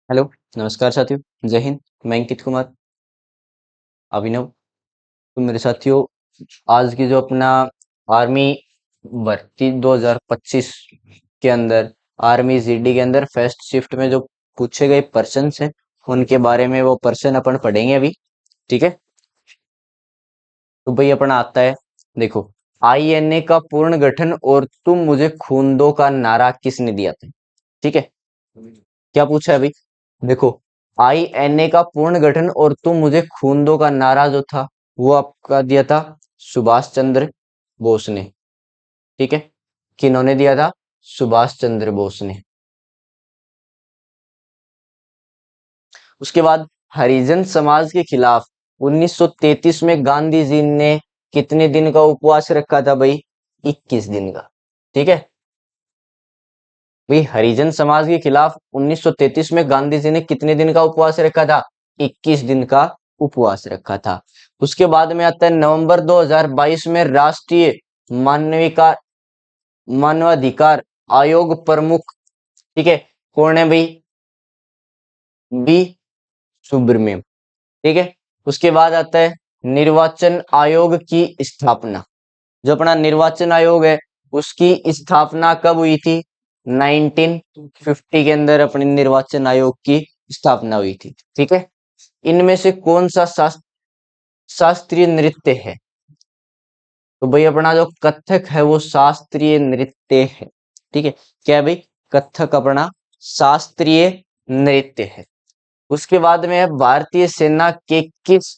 Hello, नमस्कार साथियों। जय हिंद। मैं अंकित कुमार अभिनव। तो मेरे साथियों, आज की जो अपना आर्मी भर्ती 2025 के अंदर आर्मी जीडी के अंदर फर्स्ट शिफ्ट में जो पूछे गए प्रश्न हैं उनके बारे में वो प्रश्न अपन पढ़ेंगे अभी। ठीक है। तो भाई अपना आता है, देखो, आईएनए का पूर्ण गठन और तुम मुझे खून दो का नारा किसने दिया था। ठीक है। क्या पूछा है भाई, देखो, आईएनए का पूर्ण गठन और तुम मुझे खून दो का नारा जो था वो आपका दिया था सुभाष चंद्र बोस ने। ठीक है। किन्होंने दिया था? सुभाष चंद्र बोस ने। उसके बाद हरिजन समाज के खिलाफ 1933 में गांधी जी ने कितने दिन का उपवास रखा था भाई? 21 दिन का। ठीक है भाई, हरिजन समाज के खिलाफ 1933 में गांधी जी ने कितने दिन का उपवास रखा था? 21 दिन का उपवास रखा था। उसके बाद में आता है नवंबर 2022 में राष्ट्रीय मानविका मानवाधिकार आयोग प्रमुख। ठीक है, कौन है भाई? बी सुब्रमण्यम। ठीक है। उसके बाद आता है निर्वाचन आयोग की स्थापना। जो अपना निर्वाचन आयोग है उसकी स्थापना कब हुई थी? 1950 के अंदर अपने निर्वाचन आयोग की स्थापना हुई थी। ठीक है। इनमें से कौन सा शास्त्रीय नृत्य है? तो भाई अपना जो कथक है वो शास्त्रीय नृत्य है। ठीक है। क्या है भाई? कथक अपना शास्त्रीय नृत्य है। उसके बाद में है भारतीय सेना के किस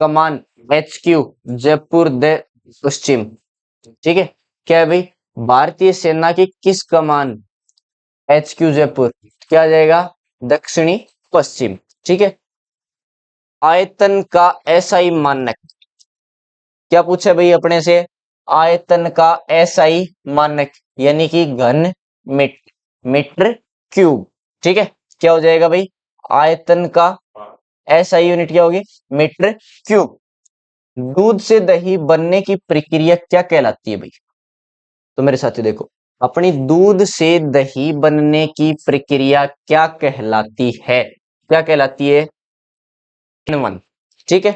कमान HQ जयपुर द पश्चिम। ठीक है। क्या है भाई? भारतीय सेना की किस कमान HQ जयपुर, क्या आ जाएगा? दक्षिणी पश्चिम। ठीक है। आयतन का SI मानक। क्या पूछा भाई अपने से? आयतन का SI मानक यानी कि घन मीटर क्यूब। ठीक है। क्या हो जाएगा भाई? आयतन का SI यूनिट क्या होगी? Metre cube. दूध से दही बनने की प्रक्रिया क्या कहलाती है भाई? तो मेरे साथी देखो, अपनी दूध से दही बनने की प्रक्रिया क्या कहलाती है? क्या कहलाती है? किण्वन। ठीक है।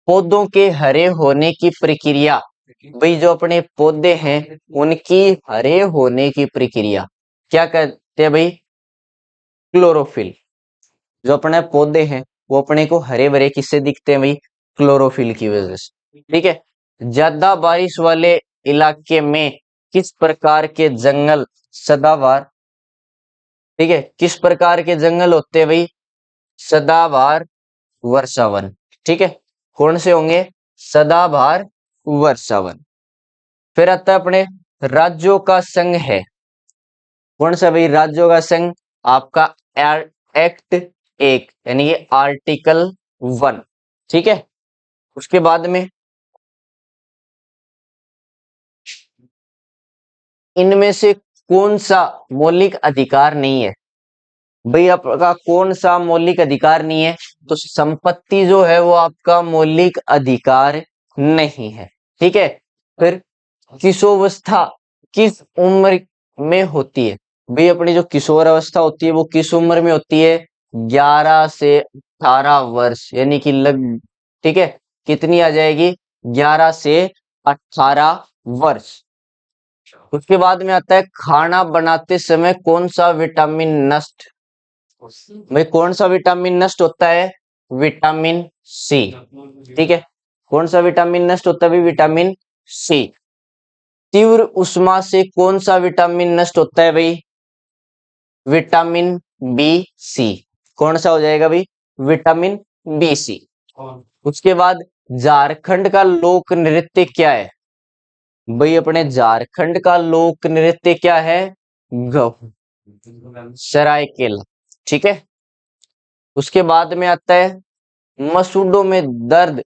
पौधों के हरे होने की प्रक्रिया, भाई जो अपने पौधे हैं उनकी हरे होने की प्रक्रिया क्या कहते हैं भाई? क्लोरोफिल। जो अपने पौधे हैं वो अपने को हरे भरे किससे दिखते हैं भाई? क्लोरोफिल की वजह से। ठीक है। ज्यादा बारिश वाले इलाके में किस प्रकार के जंगल सदाबहार, ठीक है, किस प्रकार के जंगल होते हैं भाई? सदाबहार वर्षावन। ठीक है। कौन से होंगे? सदाबहार वर्षावन। फिर आता है अपने राज्यों का संघ है। कौन सा भाई राज्यों का संघ? आपका एक्ट 1 यानी कि आर्टिकल 1। ठीक है। उसके बाद में इनमें से कौन सा मौलिक अधिकार नहीं है? भाई आपका कौन सा मौलिक अधिकार नहीं है? तो संपत्ति जो है वो आपका मौलिक अधिकार नहीं है। ठीक है। फिर किशोरावस्था किस उम्र में होती है? भाई अपनी जो किशोर अवस्था होती है वो किस उम्र में होती है? 11 से 18 वर्ष यानी कि लग, ठीक है, कितनी आ जाएगी? 11 से 18 वर्ष। उसके बाद में आता है खाना बनाते समय कौन सा विटामिन नष्ट, भाई कौन सा विटामिन नष्ट होता है? Vitamin C. ठीक है। कौन सा विटामिन नष्ट होता है भाई? Vitamin C. तीव्र उष्मा से कौन सा विटामिन नष्ट होता है भाई? Vitamin B C. कौन सा हो जाएगा भाई? Vitamin B C. उसके बाद झारखंड का लोक नृत्य क्या है? भाई अपने झारखंड का लोक नृत्य क्या है? गौ सरायकेला। ठीक है। उसके बाद में आता है मसूड़ों में दर्द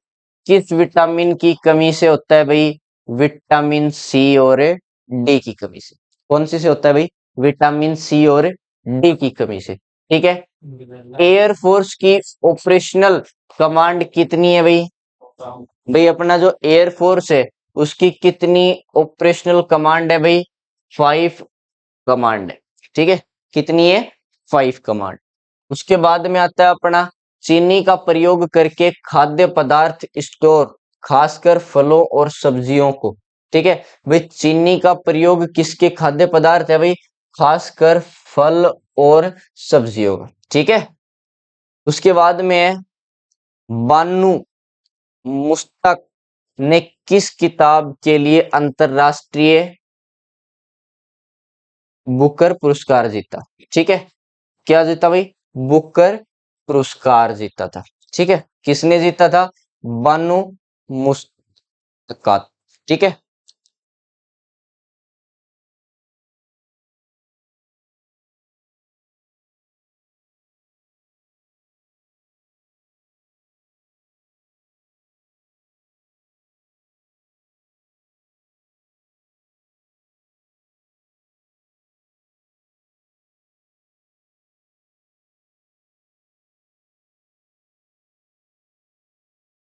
किस विटामिन की कमी से होता है भाई? विटामिन सी और डी की कमी से। कौन सी से होता है भाई? विटामिन सी और डी की कमी से। ठीक है। एयरफोर्स की ऑपरेशनल कमांड कितनी है भाई? भाई अपना जो एयरफोर्स है उसकी कितनी ऑपरेशनल कमांड है भाई? 5 कमांड है। ठीक है। कितनी है 5 कमांड। उसके बाद में आता है अपना चीनी का प्रयोग करके खाद्य पदार्थ स्टोर, खासकर फलों और सब्जियों को। ठीक है भाई, चीनी का प्रयोग किसके खाद्य पदार्थ है भाई, खासकर फल और सब्जियों का। ठीक है, उसके बाद में है बानू मुश्ताक ने किस किताब के लिए अंतरराष्ट्रीय बुकर पुरस्कार जीता। ठीक है, क्या जीता भाई, बुकर पुरस्कार जीता था। ठीक है, किसने जीता था, बानू मुश्ताक। ठीक है,